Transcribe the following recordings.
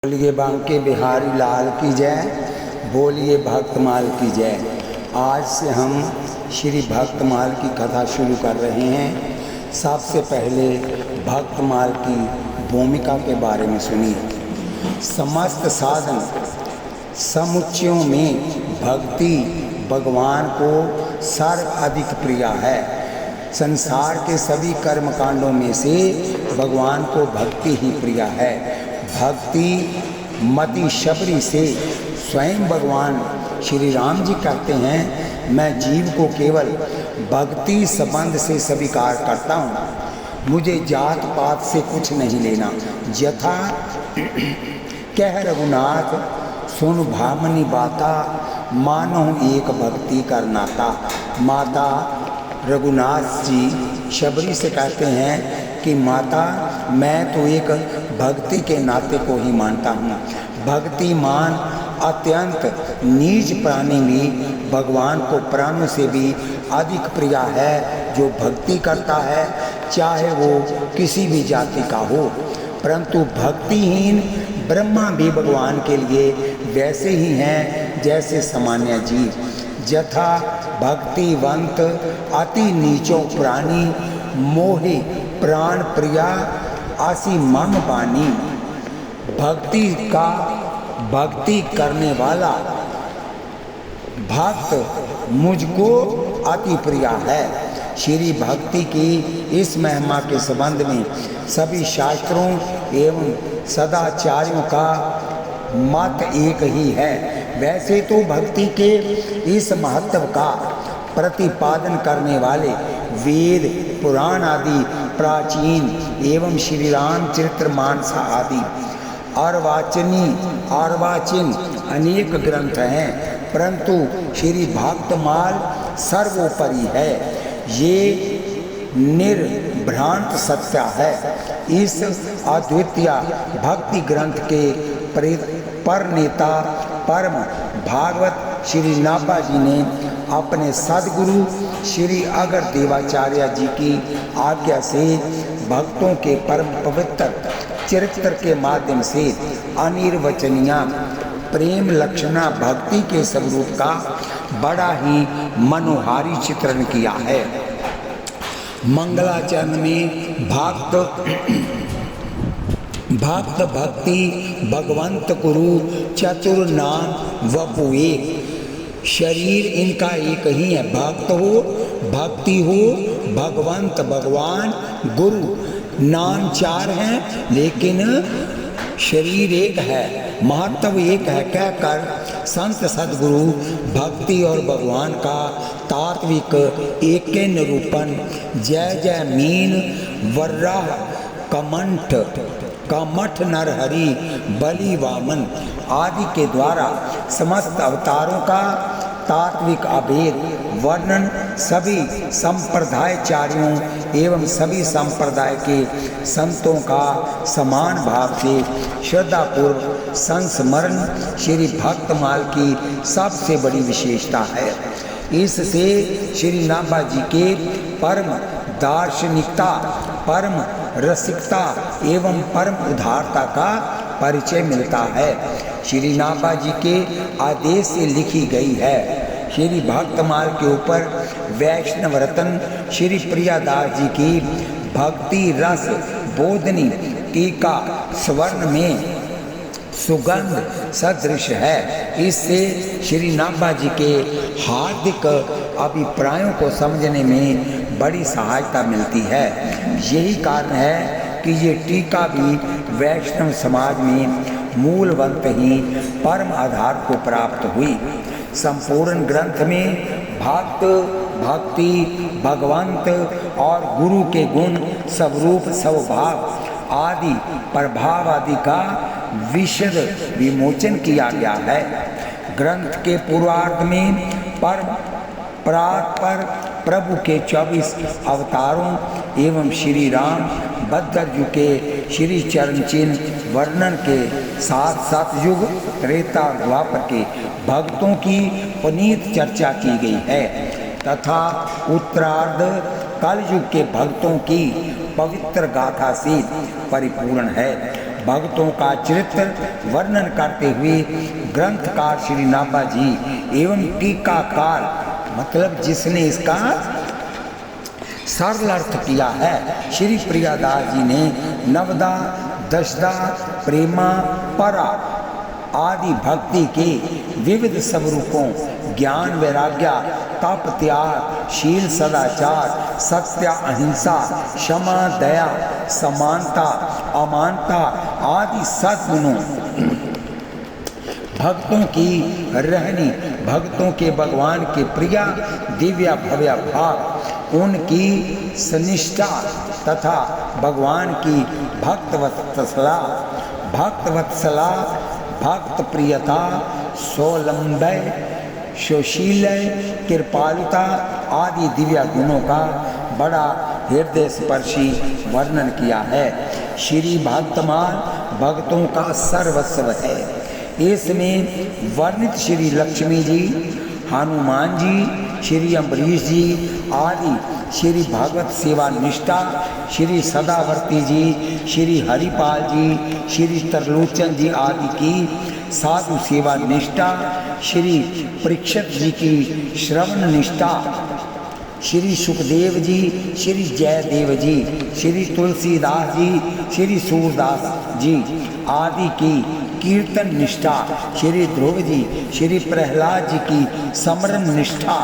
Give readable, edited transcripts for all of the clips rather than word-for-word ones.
बोलिए बांके बिहारी लाल की जय, बोलिए भक्तमाल की जय। आज से हम श्री भक्तमाल की कथा शुरू कर रहे हैं। सबसे पहले भक्तमाल की भूमिका के बारे में सुनिए। समस्त साधन समुच्चयों में भक्ति भगवान को सर्वाधिक प्रिय है। संसार के सभी कर्मकांडों में से भगवान को भक्ति ही प्रिय है। भक्ति मति शबरी से स्वयं भगवान श्री राम जी कहते हैं, मैं जीव को केवल भक्ति संबंध से स्वीकार करता हूँ, मुझे जात पात से कुछ नहीं लेना। यथा कह रघुनाथ सुन भामनी बाता, मानो एक भक्ति कर नाता। माता रघुनाथ जी शबरी से कहते हैं कि माता मैं तो एक भक्ति के नाते को ही मानता हूँ। भक्तिमान अत्यंत नीच प्राणी भी भगवान को प्राणों से भी अधिक प्रिय है। जो भक्ति करता है चाहे वो किसी भी जाति का हो, परंतु भक्तिहीन ब्रह्मा भी भगवान के लिए वैसे ही हैं जैसे सामान्य जीव। यथा भक्तिवंत अति नीचो प्राणी, मोहि प्राण प्रिया आसी मम बानी। भक्ति करने वाला भक्त मुझको अति प्रिय है। श्री भक्ति की इस महिमा के संबंध में सभी शास्त्रों एवं सदाचार्यों का मत एक ही है। वैसे तो भक्ति के इस महत्व का प्रतिपादन करने वाले वेद पुराण आदि प्राचीन एवं श्री रामचरित्र मानस आदि अर्वाचीन अनेक ग्रंथ हैं, परंतु श्री भक्तमाल सर्वोपरि है। ये निर्भ्रांत सत्य है। इस अद्वितीय भक्ति ग्रंथ के प्रणेता परम भागवत श्री नाभा जी ने अपने सदगुरु श्री अगर देवाचार्य जी की आज्ञा से भक्तों के परम पवित्र चरित्र के माध्यम से अनिर्वचनीय प्रेम लक्षणा भक्ति के स्वरूप का बड़ा ही मनोहारी चित्रण किया है। मंगलाचरण में भक्त भक्ति भगवंत गुरु चतुर नाम वपु एक। शरीर इनका एक ही है। भक्त हो भक्ति हो, भगवंत भगवान, गुरु नाम चार हैं लेकिन शरीर एक है, महत्व एक है कहकर संत सदगुरु भक्ति और भगवान का तात्विक एक निरूपण जय जय मीन वर्राह कमठ नरहरि बलि वामन आदि के द्वारा समस्त अवतारों का तात्विक अभेद वर्णन सभी संप्रदायचार्यों एवं सभी संप्रदाय के संतों का समान भाव से श्रद्धापूर्व संस्मरण श्री भक्तमाल की सबसे बड़ी विशेषता है। इससे श्री नाभा जी के परम दार्शनिकता, परम रसिकता एवं परम उदारता का परिचय मिलता है। श्री नाभा जी के आदेश से लिखी गई है। श्री भक्तमाल के ऊपर वैष्णव रतन श्री प्रियादास जी की भक्ति रस बोधनी टीका स्वर्ण में सुगंध सदृश है। इससे श्री नाभा जी के हार्दिक अभिप्रायों को समझने में बड़ी सहायता मिलती है। यही कारण है कि ये टीका भी वैष्णव समाज में मूलवंत ही परम आधार को प्राप्त हुई। संपूर्ण ग्रंथ में भक्त भक्ति भगवंत और गुरु के गुण स्वरूप स्वभाव आदि प्रभाव आदि का विशद विमोचन किया गया है। ग्रंथ के पूर्वार्ध में परम परात्पर प्रभु के 24 अवतारों एवं श्री राम बद्ध के श्री चरण चिन्ह वर्णन के साथ सतयुग त्रेता द्वापर के भक्तों की पुनीत चर्चा की गई है तथा उत्तरार्ध कलयुग के भक्तों की पवित्र गाथा से परिपूर्ण है। भक्तों का चरित्र वर्णन करते हुए ग्रंथकार श्री नाभा जी एवं टीकाकार मतलब जिसने इसका सरल अर्थ किया है श्री प्रियादास जी ने नवदा दशदा प्रेमा परा आदि भक्ति के विविध स्वरूपों ज्ञान वैराग्य तप त्याग शील सदाचार सत्य अहिंसा क्षमा दया समानता अमानता आदि सद्गुणों भक्तों की रहनी भक्तों के भगवान के प्रिया दिव्य भव्य भाव उनकी सनिष्ठा तथा भगवान की भक्तवत्सला भक्त प्रियता सोलंबय सुशीलय कृपालुता आदि दिव्य गुणों का बड़ा हृदय स्पर्शी वर्णन किया है। श्री भक्तमान भक्तों का सर्वस्व है। इसमें वर्णित श्री लक्ष्मी जी हनुमान जी श्री अम्बरीश जी आदि श्री भागवत सेवा निष्ठा श्री सदावर्ती जी श्री हरिपाल जी श्री तरलोचन जी आदि की साधु सेवा निष्ठा श्री परीक्षित जी की श्रवण निष्ठा श्री सुखदेव जी श्री जयदेव जी श्री तुलसीदास जी श्री सूरदास जी आदि की कीर्तन निष्ठा श्री ध्रुव जी श्री प्रहलाद जी की समरण निष्ठा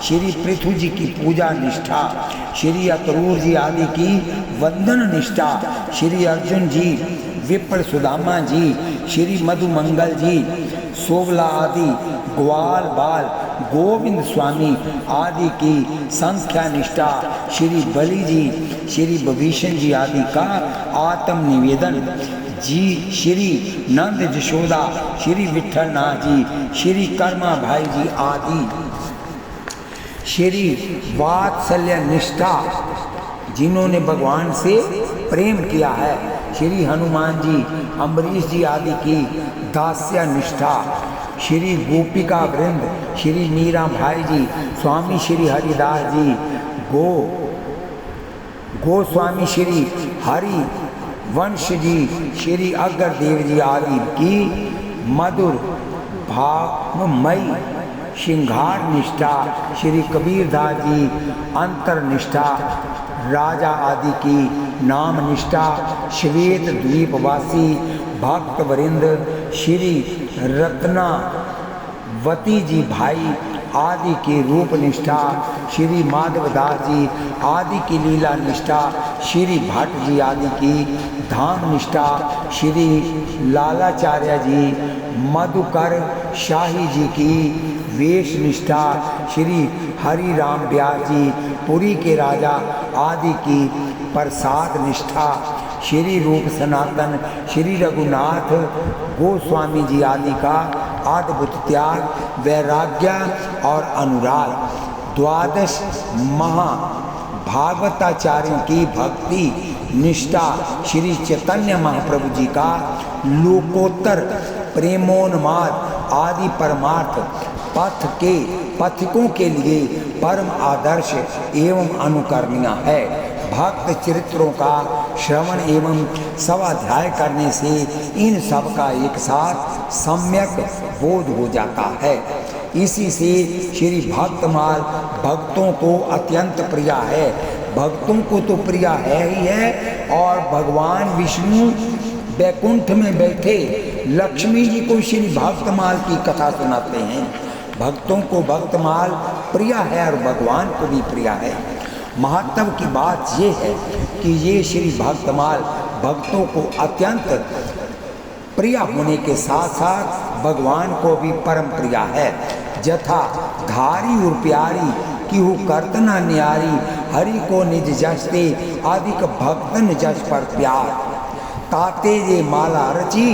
श्री पृथु जी की पूजा निष्ठा श्री अक्रूर जी आदि की वंदन निष्ठा श्री अर्जुन जी विप्र सुदामा जी श्री मधुमंगल जी सोवला आदि ग्वाल बाल गोविंद स्वामी आदि की संख्या निष्ठा श्री बलि जी श्री विभीषण जी आदि का आत्म निवेदन जी श्री नंद जशोदा श्री विठलनाथ जी श्री कर्मा भाई जी आदि श्री वात्सल्य निष्ठा जिन्होंने भगवान से प्रेम किया है श्री हनुमान जी अम्बरीश जी आदि की दास्य निष्ठा श्री गोपिका वृंद श्री मीरा भाई जी स्वामी श्री हरिदास जी गोस्वामी श्री हरि वंश जी श्री अग्रदेव जी आदि की मधुर भावमयी श्रृंगार निष्ठा श्री कबीरदास जी अंतर निष्ठा राजा आदि की नाम निष्ठा श्वेत द्वीपवासी भक्त वरिंद श्री रत्नावती जी भाई आदि की रूप निष्ठा श्री माधवदास जी आदि की लीला निष्ठा श्री भट्ट जी आदि की धाम निष्ठा श्री लालाचार्य जी मधुकर शाही जी की वेश निष्ठा श्री हरि राम व्यास जी पुरी के राजा आदि की प्रसाद निष्ठा श्री रूप सनातन श्री रघुनाथ गोस्वामी जी आदि का अद्भुत त्याग वैराग्य और अनुराग द्वादश महाभागवताचार्यों की भक्ति निष्ठा श्री चैतन्य महाप्रभु जी का लोकोत्तर प्रेमोन्माद आदि परमार्थ पथ के पथिकों के लिए परम आदर्श एवं अनुकरणीय है। भक्त चरित्रों का श्रवण एवं स्वाध्याय करने से इन सब का एक साथ सम्यक बोध हो जाता है। इसी से श्री भक्तमाल भक्तों को अत्यंत प्रिय है। भक्तों को तो प्रिय है ही है और भगवान विष्णु वैकुंठ में बैठे लक्ष्मी जी को श्री भक्तमाल की कथा सुनाते हैं। भक्तों को भक्तमाल प्रिय है और भगवान को भी प्रिय है। महत्व की बात ये है कि ये श्री भक्तमाल भक्तों को अत्यंत प्रिय होने के साथ साथ भगवान को भी परम प्रिय है। जथा धारी और प्यारी किहु करतना न्यारी हरि को निज जसते अधिक भक्तन जस पर प्यार ताते ये माला रची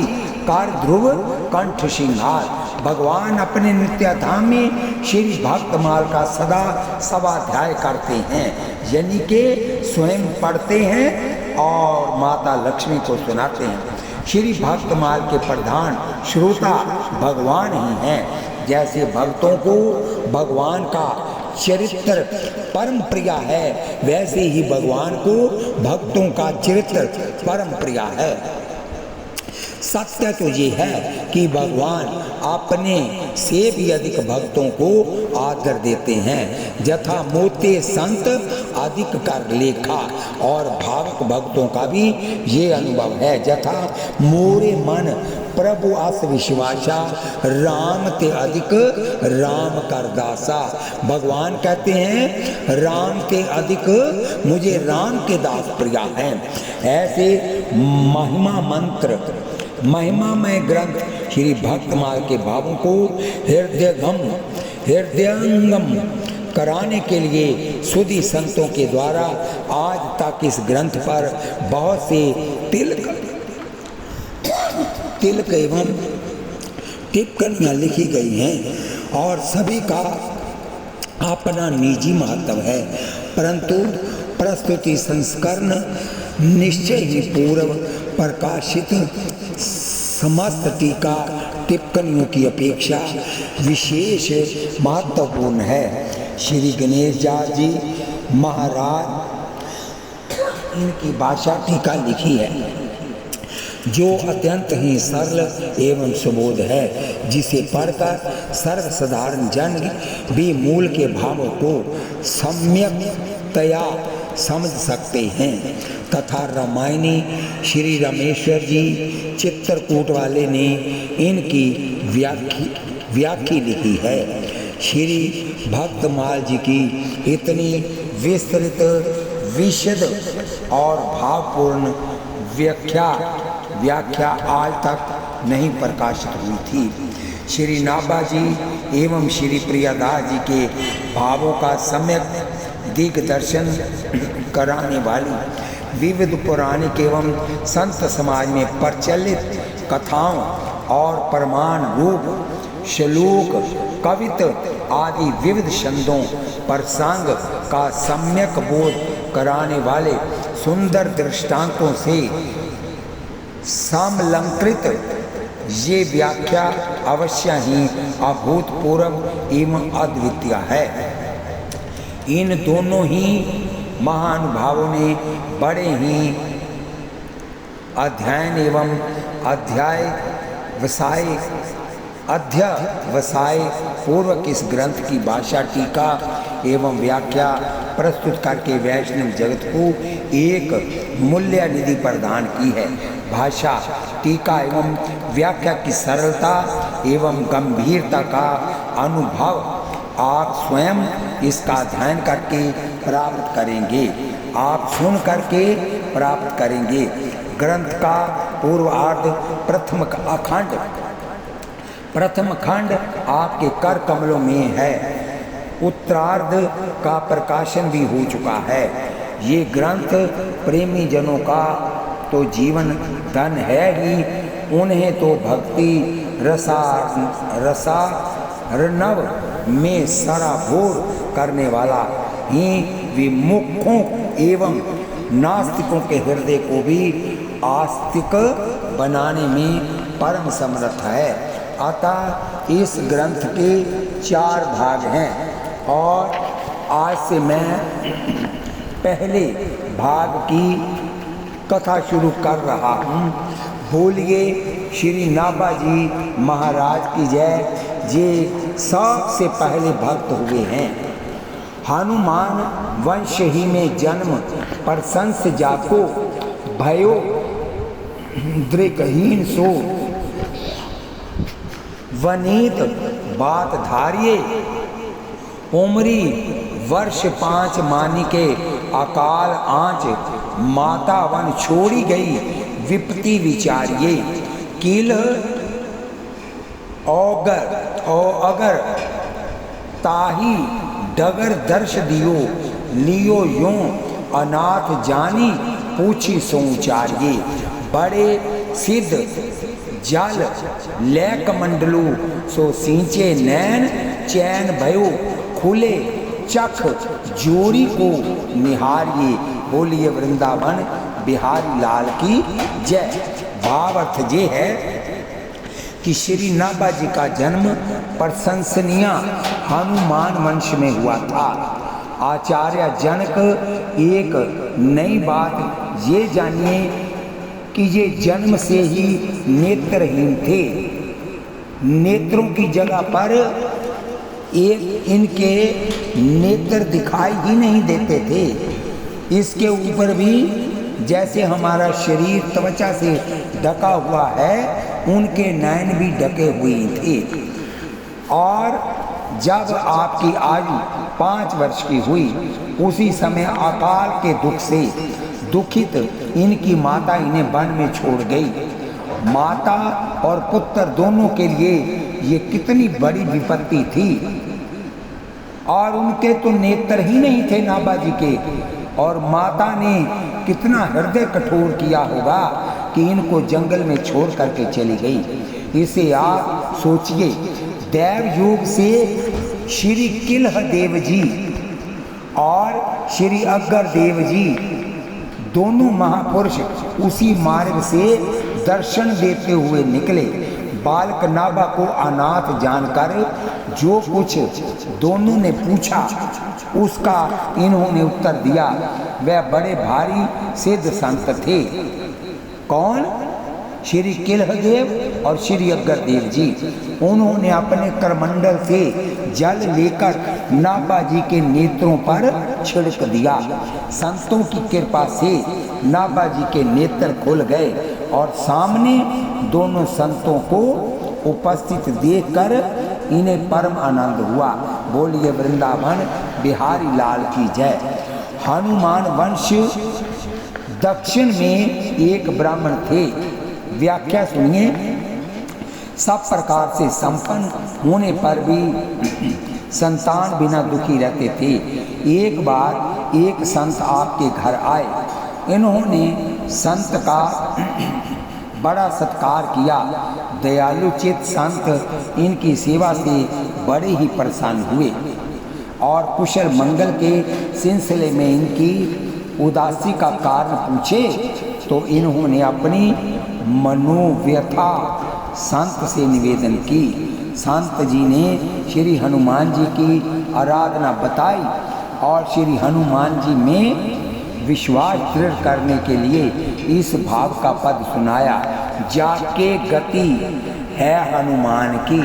कर ध्रुव कंठ सिंहार। भगवान अपने नित्य धाम में श्री भक्तमाल का सदा स्वाध्याय करते हैं, यानी कि स्वयं पढ़ते हैं और माता लक्ष्मी को सुनाते हैं। श्री भक्तमाल के प्रधान श्रोता भगवान ही हैं। जैसे भक्तों को भगवान का चरित्र परम प्रिय है, वैसे ही भगवान को भक्तों का चरित्र परम प्रिय है। सत्य तो ये है कि भगवान अपने से भी अधिक भक्तों को आदर देते हैं। यथा मोते संत अधिक कर लेखा, और भावक भक्तों का भी ये अनुभव है। यथा मोरे मन प्रभु अस विश्वासा, राम ते अधिक राम कर दासा। भगवान कहते हैं राम के अधिक मुझे राम के दास प्रिया हैं। ऐसे महिमा मंत्र, महिमामय ग्रंथ श्री भक्तमाल के भावों को हृदयंगम कराने के लिए सुधी संतों के द्वारा आज तक इस ग्रंथ पर बहुत से तिलक एवं टिप्पणियाँ लिखी गई हैं और सभी का अपना निजी महत्व है, परंतु प्रस्तुति संस्करण निश्चय ही पूर्व प्रकाशित समस्त टीका टिप्पणियों की अपेक्षा विशेष महत्वपूर्ण है। श्री गणेश जी महाराज इनकी भाषा टीका लिखी है जो अत्यंत ही सरल एवं सुबोध है, जिसे पढ़कर सर्वसाधारण जन भी मूल के भावों को सम्यकतया समझ सकते हैं। तथा रामायणी श्री रामेश्वर जी चित्रकूट वाले ने इनकी व्याख्या लिखी है। श्री भक्तमाल जी की इतनी विस्तृत, विशद और भावपूर्ण व्याख्या आज तक नहीं प्रकाशित हुई थी। श्री नाभा जी एवं श्री प्रियादास जी के भावों का सम्यक दिग्दर्शन कराने वाली विविध पौराणिक एवं संत समाज में प्रचलित कथाओं और प्रमाण रूप श्लोक, कवित आदि विविध छंदों प्रसंग का सम्यक बोध कराने वाले सुंदर दृष्टांतों से समलंकृत ये व्याख्या अवश्य ही अभूतपूर्व एवं अद्वितीय है। इन दोनों ही महानुभावों ने बड़े ही अध्ययन एवं अध्यवसाय पूर्वक इस ग्रंथ की भाषा, टीका एवं व्याख्या प्रस्तुत करके वैष्णव जगत को एक मूल्य निधि प्रदान की है। भाषा, टीका एवं व्याख्या की सरलता एवं गंभीरता का अनुभव आप स्वयं इसका अध्ययन करके प्राप्त करेंगे, आप सुन करके प्राप्त करेंगे। ग्रंथ का पूर्वार्ध प्रथम खंड आपके कर कमलों में है। उत्तरार्ध का प्रकाशन भी हो चुका है। ये ग्रंथ प्रेमी जनों का तो जीवन धन है ही, उन्हें तो भक्ति रसार्णव में सराबोर करने वाला ही विमुखों एवं नास्तिकों के हृदय को भी आस्तिक बनाने में परम समर्थ है। अतः इस ग्रंथ के 4 भाग हैं और आज से मैं पहले भाग की कथा शुरू कर रहा हूँ। बोलिए श्री नाभा जी महाराज की जय। ये सबसे पहले भक्त हुए हैं। हनुमान वंश ही में जन्म प्रशंस जाको भयो दृकहीन सो वनीत बात धारिये उमरी वर्ष 5 मानी के अकाल आँच माता वन छोड़ी गई विपत्ति विचारिये कील अगर ताही डगर दर्श दियो लियो यूं अनाथ जानी पूछी सोचारिये बड़े सिद्ध जल लैक मंडलू सो सींचे नैन चैन भयो खुले चख जोड़ी को निहारिये। बोलिए वृंदावन बिहारी लाल की जय। भाव अर्थ ये है कि श्री नाभा जी का जन्म प्रशंसनीय हनुमान वंश में हुआ था। आचार्य जनक एक नई बात ये जानिए कि ये जन्म से ही नेत्रहीन थे। नेत्रों की जगह पर एक इनके नेत्र दिखाई ही नहीं देते थे। इसके ऊपर भी जैसे हमारा शरीर त्वचा से ढका हुआ है, उनके नयन भी ढके हुए थे। और जब आपकी आयु 5 वर्ष की हुई, उसी समय अकाल के दुख से दुखित इनकी माता इन्हें वन में छोड़ गई। माता और पुत्र दोनों के लिए ये कितनी बड़ी विपत्ति थी। और उनके तो नेत्र ही नहीं थे नाभा जी के, और माता ने कितना हृदय कठोर किया होगा कि इनको जंगल में छोड़ करके चली गई। इसे आप सोचिए, दैव योग से श्री किल्ह देव जी और श्री अग्गर देव जी दोनों महापुरुष उसी मार्ग से दर्शन देते हुए निकले। बालक नाभा को अनाथ जानकर जो कुछ दोनों ने पूछा, उसका इन्होंने उत्तर दिया। वह बड़े भारी सिद्ध संत थे। कौन? श्री किल्हदेव और श्री अग्गर देव जी। उन्होंने अपने करमंडल से जल लेकर नाभा जी के नेत्रों पर छिड़क दिया। संतों की कृपा से नाभा जी के नेत्र खुल गए और सामने दोनों संतों को उपस्थित देखकर इन्हें परम आनंद हुआ। बोलिए वृंदावन बिहारी लाल की जय। हनुमान वंश दक्षिण में एक ब्राह्मण थे। व्याख्या सुनिए। सब प्रकार से संपन्न होने पर भी संतान बिना दुखी रहते थे। एक बार एक संत आपके घर आए। इन्होंने संत का बड़ा सत्कार किया। दयालु चित्त संत इनकी सेवा से बड़े ही प्रसन्न हुए और कुशल मंगल के सिलसिले में इनकी उदासी का कारण पूछे तो इन्होंने अपनी मनोव्यथा संत से निवेदन की। संत जी ने श्री हनुमान जी की आराधना बताई और श्री हनुमान जी में विश्वास दृढ़ करने के लिए इस भाव का पद सुनाया। जाके गति है हनुमान की,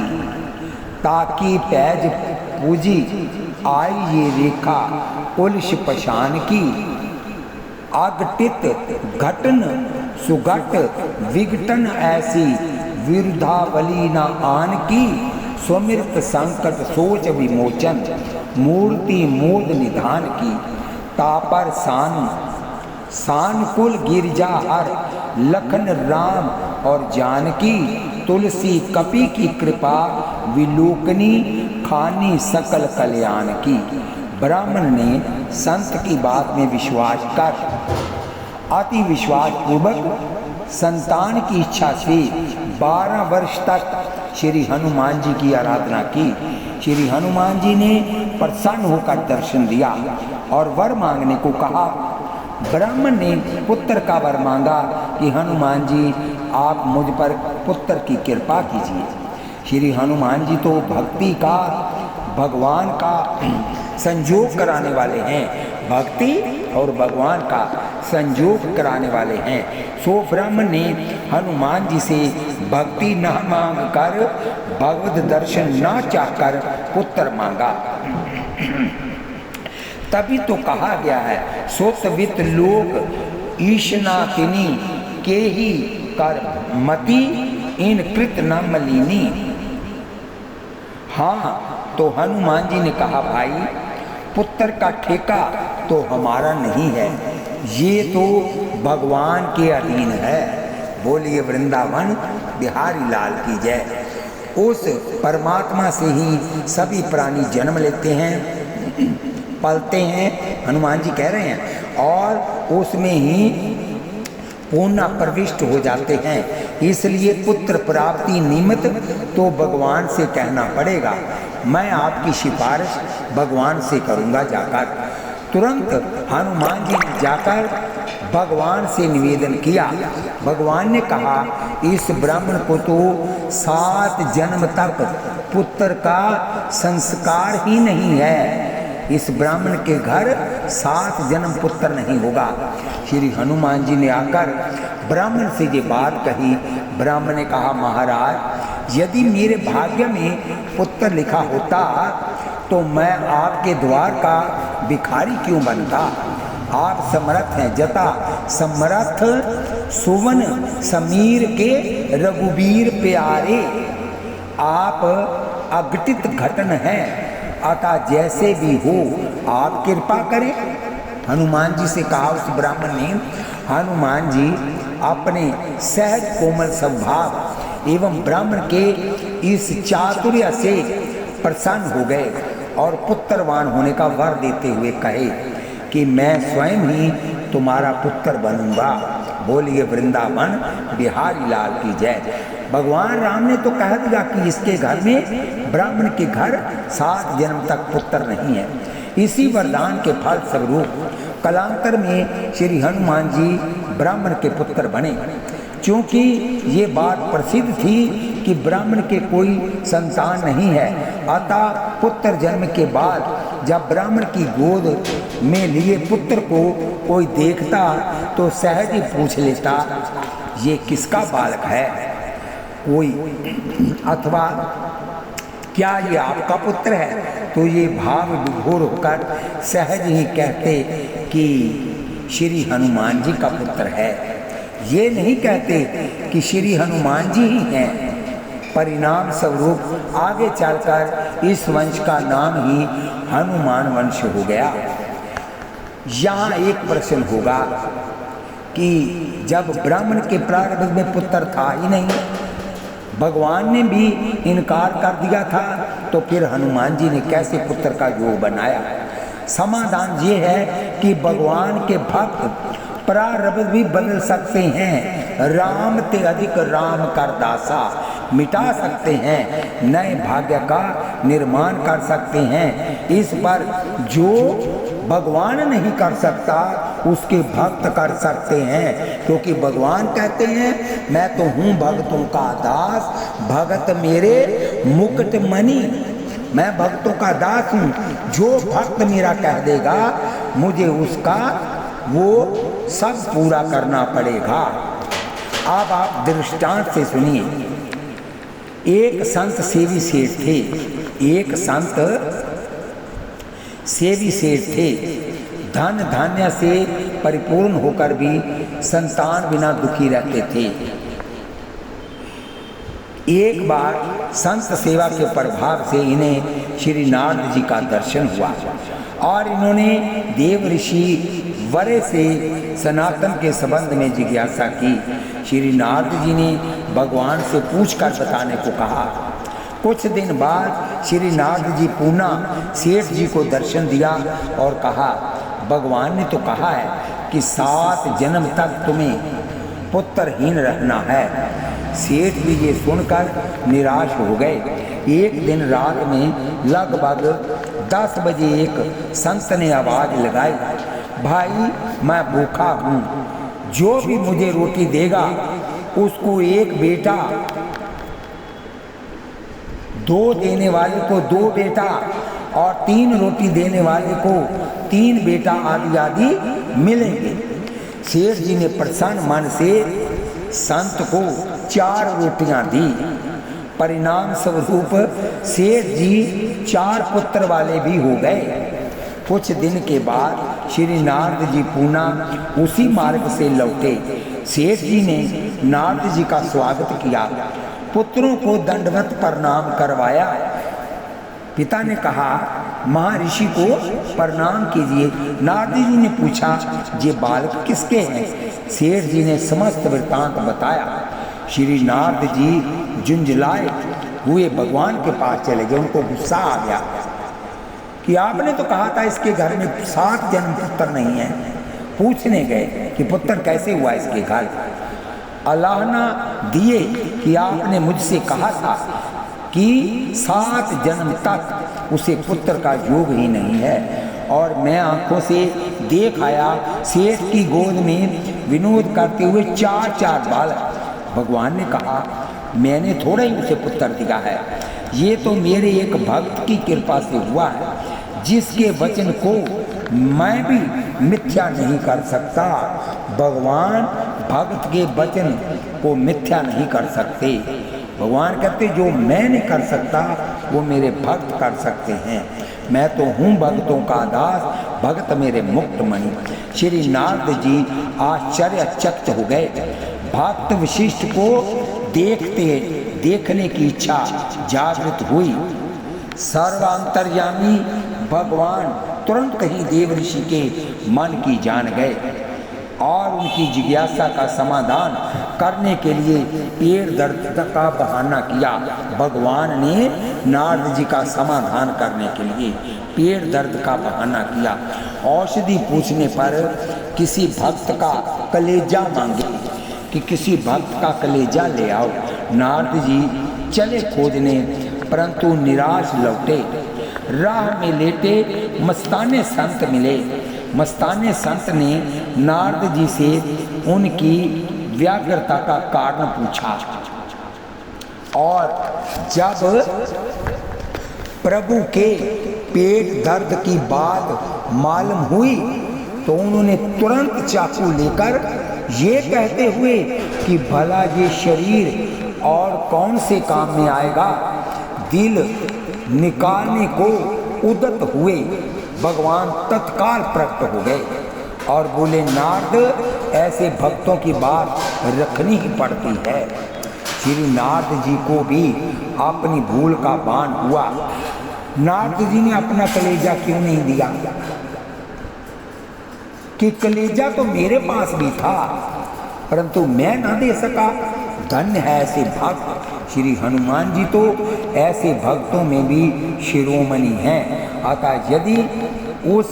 ताकि पैज पूजी आई ये रेखा पुलिस पशान की। अघटित घटन सुघट विघटन ऐसी विरुद्धावली न आन की। सुमिरत संकट सोच विमोचन मूर्ति मोद निधान की। तापर सानुकुल गिरजा हर लखन राम और जानकी। तुलसी कपि की कृपा विलोकनी खानी सकल कल्याण की। ब्राह्मण ने संत की बात में विश्वास कर अति विश्वास पूर्वक संतान की इच्छा से 12 वर्ष तक श्री हनुमान जी की आराधना की। श्री हनुमान जी ने प्रसन्न होकर दर्शन दिया और वर मांगने को कहा। ब्राह्मण ने पुत्र का वर मांगा कि हनुमान जी आप मुझ पर पुत्र की कृपा कीजिए। श्री हनुमान जी तो भक्ति का भगवान का संयोग कराने वाले हैं। भक्ति और भगवान का संयोग कराने वाले हैं। सो ब्राह्मण ने हनुमान जी से भक्ति न मांग कर भगवत दर्शन न चाहकर पुत्र मांगा। तभी तो कहा गया है सोतवित लोग ईशनाकिनी के ही कर मति इन कृत न मलिनी। हाँ, तो हनुमान जी ने कहा भाई पुत्र का ठेका तो हमारा नहीं है, ये तो भगवान के अधीन है। बोलिए वृंदावन बिहारी लाल की जय। उस परमात्मा से ही सभी प्राणी जन्म लेते हैं, पलते हैं, हनुमान जी कह रहे हैं, और उसमें ही पूर्ण प्रविष्ट हो जाते हैं। इसलिए पुत्र प्राप्ति निमित्त तो भगवान से कहना पड़ेगा। मैं आपकी सिफारिश भगवान से करूंगा जाकर। तुरंत हनुमान जी ने जाकर भगवान से निवेदन किया। भगवान ने कहा इस ब्राह्मण को तो 7 जन्म तक पुत्र का संस्कार ही नहीं है, इस ब्राह्मण के घर 7 जन्म पुत्र नहीं होगा। श्री हनुमान जी ने आकर ब्राह्मण से ये बात कही। ब्राह्मण ने कहा, महाराज यदि मेरे भाग्य में पुत्र लिखा होता तो मैं आपके द्वार का भिखारी क्यों बनता। आप समर्थ हैं, जता समर्थ सुवन समीर के रघुबीर प्यारे। आप अघटित घटन हैं, अतः जैसे भी हो आप कृपा करें। हनुमान जी से कहा उस ब्राह्मण ने। हनुमान जी अपने सहज कोमल स्वभाव एवं ब्राह्मण के इस चातुर्य से प्रसन्न हो गए और पुत्रवान होने का वर देते हुए कहे कि मैं स्वयं ही तुम्हारा पुत्र बनूंगा। बोलिए वृंदावन बिहारी लाल की जय। भगवान राम ने तो कह दिया कि इसके घर में, ब्राह्मण के घर 7 जन्म तक पुत्र नहीं है। इसी वरदान के फल स्वरूप कालांतर में श्री हनुमान जी ब्राह्मण के पुत्र बने। क्योंकि ये बात प्रसिद्ध थी कि ब्राह्मण के कोई संतान नहीं है, अतः पुत्र जन्म के बाद जब ब्राह्मण की गोद में लिए पुत्र को कोई देखता तो सहज ही पूछ लेता, ये किसका बालक है कोई, अथवा क्या ये आपका पुत्र है। तो ये भाव विभोर होकर सहज ही कहते कि श्री हनुमान जी का पुत्र है। ये नहीं कहते कि श्री हनुमान जी ही हैं। परिणाम स्वरूप आगे चलकर इस वंश का नाम ही हनुमान वंश हो गया। यहाँ एक प्रश्न होगा कि जब ब्राह्मण के प्रारंभ में पुत्र था ही नहीं, भगवान ने भी इनकार कर दिया था, तो फिर हनुमान जी ने कैसे पुत्र का योग बनाया। समाधान ये है कि भगवान के भक्त प्रारब्ध भी बदल सकते हैं। राम ते अधिक राम कर दासा, मिटा सकते हैं, नए भाग्य का निर्माण कर सकते हैं। इस पर जो भगवान नहीं कर सकता उसके भक्त कर सकते हैं, क्योंकि भगवान कहते हैं मैं तो हूँ भक्तों का दास, भगत मेरे मुकुट मणि। मैं भक्तों का दास हूँ, जो भक्त मेरा कह देगा मुझे उसका वो सब पूरा करना पड़ेगा। अब आप दृष्टांत से सुनिए। एक संत सेवी सेठ थे, एक संत सेवी सेठ थे। धन धान्य से परिपूर्ण होकर भी संतान बिना दुखी रहते थे। एक बार संत सेवा के प्रभाव से इन्हें श्री नारद जी का दर्शन हुआ और इन्होंने देव ऋषि वरे से सनातन के संबंध में जिज्ञासा की। श्री नारद जी ने भगवान से पूछकर बताने को कहा। कुछ दिन बाद श्री नारद जी पुनः सेठ जी को दर्शन दिया और कहा, भगवान ने तो कहा है कि 7 जन्म तक तुम्हें पुत्रहीन रहना है। सेठ भी ये सुनकर निराश हो गए। एक दिन रात में लगभग 10 बजे एक संत ने आवाज लगाई, भाई मैं भूखा हूँ, जो भी मुझे रोटी देगा उसको एक बेटा, 2 देने वाले को 2 बेटा और 3 रोटी देने वाले को 3 बेटा आदि आदि मिलेंगे। सेठ जी ने प्रसन्न मन से संत को 4 रोटियां दी। परिणाम स्वरूप सेठ जी 4 पुत्र वाले भी हो गए। कुछ दिन के बाद श्री नारद जी पुनः उसी मार्ग से लौटे। सेठ जी ने नारद जी का स्वागत किया, पुत्रों को दंडवत प्रणाम करवाया। पिता ने कहा, महर्षि को प्रणाम कीजिए। नारद जी ने पूछा, ये बालक किसके हैं? सेठ जी ने समस्त वृत्तांत बताया। श्री नारद जी झुंझलाए हुए भगवान के पास चले गए। उनको गुस्सा आ गया कि आपने तो कहा था इसके घर में 7 जन्म पुत्र नहीं है। पूछने गए कि पुत्र कैसे हुआ इसके घर। अल्लाह ना दिए कि आपने मुझसे कहा था कि 7 जन्म तक उसे पुत्र का योग ही नहीं है, और मैं आंखों से देख आया सेठ की गोद में विनोद करते हुए 4 बालक। भगवान ने कहा, मैंने थोड़ा ही उसे पुत्र दिया है, ये तो मेरे एक भक्त की कृपा से हुआ है। जिसके वचन को मैं भी मिथ्या नहीं कर सकता, भगवान भक्त के वचन को मिथ्या नहीं कर सकते। भगवान कहते जो मैं नहीं कर सकता वो मेरे भक्त कर सकते हैं। मैं तो हूँ भक्तों का दास, भक्त मेरे मुक्त मणि। श्री नारद जी आश्चर्यचकित हो गए। भक्त वशिष्ठ को देखने की इच्छा जागृत हुई। सर्वांतर्यामी भगवान तुरंत कहीं देव ऋषि के मन की जान गए और उनकी जिज्ञासा का समाधान करने के लिए पेट दर्द का बहाना किया। भगवान ने नारद जी का समाधान करने के लिए पेट दर्द का बहाना किया। औषधि पूछने पर किसी भक्त का कलेजा मांगे कि किसी भक्त का कलेजा ले आओ। नारद जी चले खोजने, परंतु निराश लौटे। राह में लेटे मस्ताने संत मिले। मस्ताने संत ने नारद जी से उनकी व्याग्रता का कारण पूछा और जब प्रभु के पेट दर्द की बात मालूम हुई तो उन्होंने तुरंत चाकू लेकर ये कहते हुए कि भला ये शरीर और कौन से काम में आएगा, दिल निकालने को उद्यत हुए। भगवान तत्काल प्रकट हो गए और बोले नारद ऐसे भक्तों की बात रखनी ही पड़ती है। श्री नारद जी को भी अपनी भूल का भान हुआ। नारद जी ने अपना कलेजा क्यों नहीं दिया कि कलेजा तो मेरे पास भी था परंतु मैं ना दे सका। धन्य है ऐसे भक्त। श्री हनुमान जी तो ऐसे भक्तों में भी शिरोमणि हैं। अतः यदि उस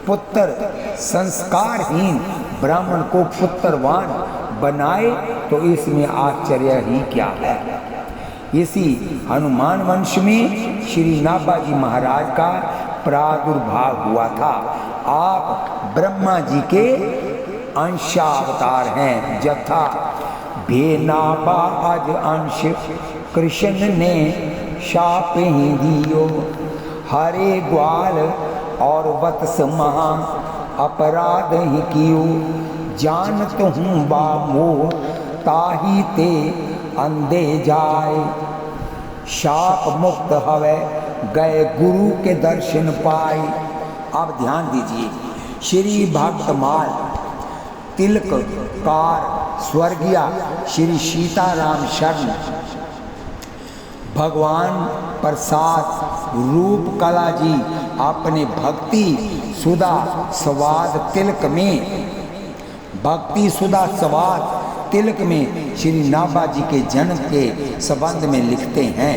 पुत्र संस्कारहीन ब्राह्मण को पुत्रवान बनाए तो इसमें आश्चर्य ही क्या है। इसी हनुमान वंश में श्री नाभाजी महाराज का प्रादुर्भाव हुआ था। आप ब्रह्मा जी के अंशावतार हैं। जथा भेनाबा अज अंश कृष्ण ने शाप ही दियो, हरे ग्वाल और वत्स महा अपराध ही कियो, जानत हूँ बामो ताही ते अंधे जाए, शाप मुक्त हवे गए गुरु के दर्शन पाए। अब ध्यान दीजिए, श्री भक्तमाल तिलककार स्वर्गीय श्री सीताराम शरण भगवान प्रसाद रूप कला जी अपने भक्ति सुधा स्वाद तिलक में श्री नाभा जी के जन्म के संबंध में लिखते हैं।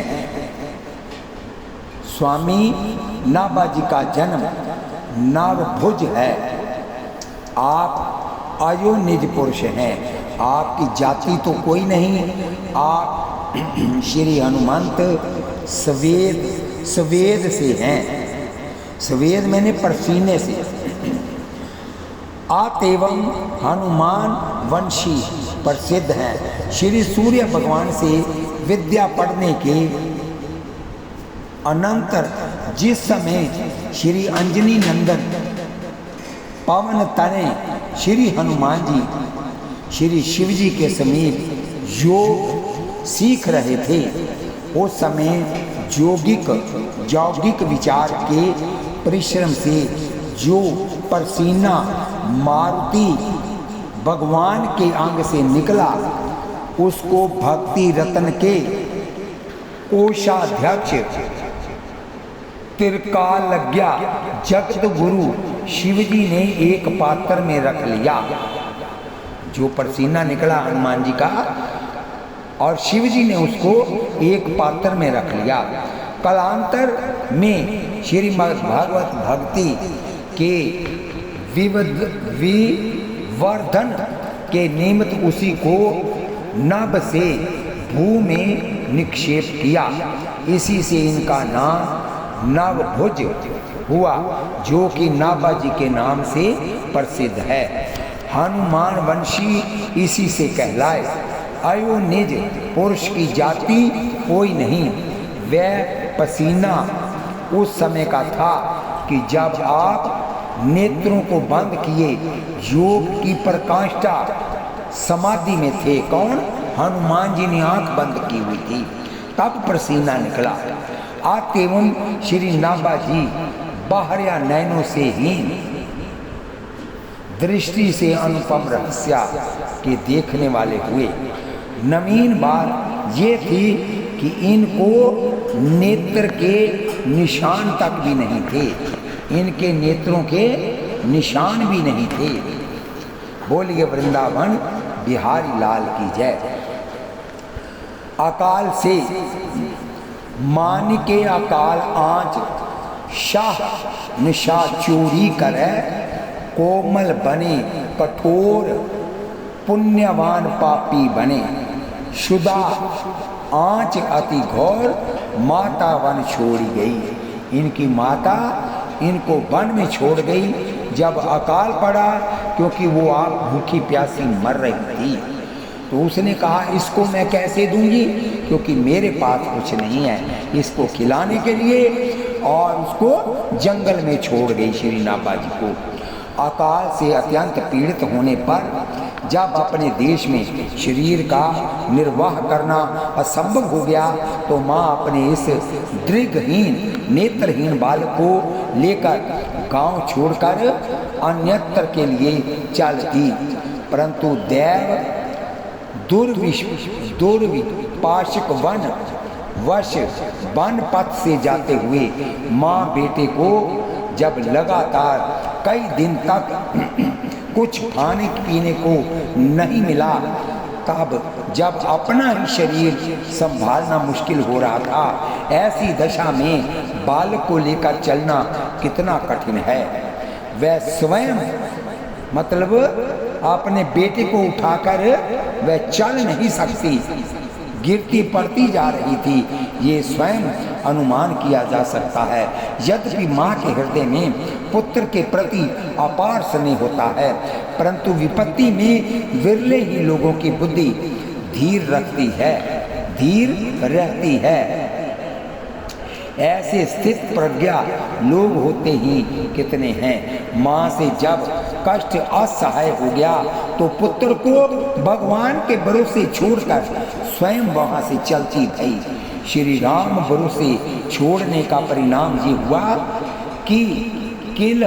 स्वामी नाभा जी का जन्म नवभुज है। आप अयोनिज पुरुष हैं। आपकी जाति तो कोई नहीं। आप श्री हनुमंत स्वेद से हैं। स्वेद मैंने परसीने से। आतेवम हनुमान वंशी प्रसिद्ध हैं। श्री सूर्य भगवान से विद्या पढ़ने के अनंतर जिस समय श्री अंजनी नंदन पवन तने श्री हनुमान जी श्री शिव जी के समीप योग सीख रहे थे, उस समय यौगिक विचार के परिश्रम से जो पसीना मारुति भगवान के अंग से निकला उसको भक्ति रत्न के कोषाध्यक्ष त्रिकालज्ञ जगत गुरु शिवजी ने एक पात्र में रख लिया। जो पसीना निकला हनुमान जी का और शिवजी ने उसको एक पात्र में रख लिया। कालांतर में श्रीमद् भागवत भक्ति के विवर्धन के निमित्त उसी को नभ से भू में निक्षेप किया। इसी से इनका नाम नवभुज हुआ, जो कि नाभा जी के नाम से प्रसिद्ध है। हनुमान वंशी इसी से कहलाए। अयोनिज पुरुष की जाति कोई नहीं। वह पसीना उस समय का था कि जब आप नेत्रों को बंद किए योग की प्रकाष्ठा समाधि में थे। कौन? हनुमान जी ने आंख बंद की हुई थी, तब पसीना निकला। आतेवम श्री नाभा जी बाहरिया नयनों से ही दृष्टि से अनुपम रहस्य के देखने वाले हुए। नवीन बात ये थी कि इनको नेत्र के निशान तक भी नहीं थे, इनके नेत्रों के निशान भी नहीं थे। बोलिए वृंदावन बिहारी लाल की जय। अकाल से मान के अकाल आँच शाह निशा चोरी करे, कोमल बने कठोर पुण्यवान पापी बने। शुदा आँच अति घोर माता वन छोड़ी गई। इनकी माता इनको वन में छोड़ गई जब अकाल पड़ा, क्योंकि वो आप भूखी प्यासी मर रही थी। तो उसने कहा इसको मैं कैसे दूंगी, क्योंकि मेरे पास कुछ नहीं है इसको खिलाने के लिए, और उसको जंगल में छोड़ गई श्री नाभा जी को। अकाल से अत्यंत पीड़ित होने पर जब अपने देश में शरीर का निर्वाह करना असंभव हो गया, तो माँ अपने इस दृढ़हीन नेत्रहीन बालक को लेकर गांव छोड़कर अन्यत्र के लिए चल दी। परंतु दैव दुर्विपाशक वन वश वन पथ से जाते हुए माँ बेटे को जब लगातार कई दिन तक कुछ खाने पीने को नहीं मिला, तब जब अपना ही शरीर संभालना मुश्किल हो रहा था, ऐसी दशा में बालक को लेकर चलना कितना कठिन है। वह स्वयं मतलब अपने बेटे को उठाकर वह चल नहीं सकती, गिरती पड़ती जा रही थी, ये स्वयं अनुमान किया जा सकता है। यद्यपि माँ के हृदय में पुत्र के प्रति अपार स्नेह होता है, परंतु विपत्ति में विरले ही लोगों की बुद्धि धीर रखती है, धीर रहती है। ऐसे स्थित प्रज्ञा लोग होते ही कितने हैं। माँ से जब कष्ट असहाय हो गया तो पुत्र को भगवान के भरोसे छोड़कर स्वयं वहाँ से चलती गई। श्री राम भरोसे छोड़ने का परिणाम ये हुआ कि किल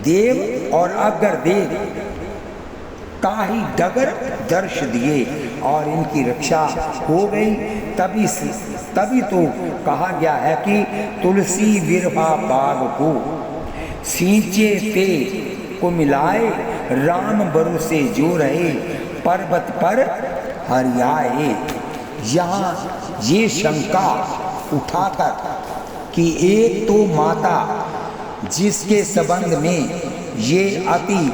देव और अगर देव ताही डगर दर्श दिए और इनकी रक्षा हो गई। तभी तो कहा गया है कि तुलसी विरहा बाग को सींचे ते को मिलाए, राम भरोसे जो रहे पर्वत पर हरियाए। यहाँ ये शंका उठाकर कि एक तो माता जिसके संबंध में ये अति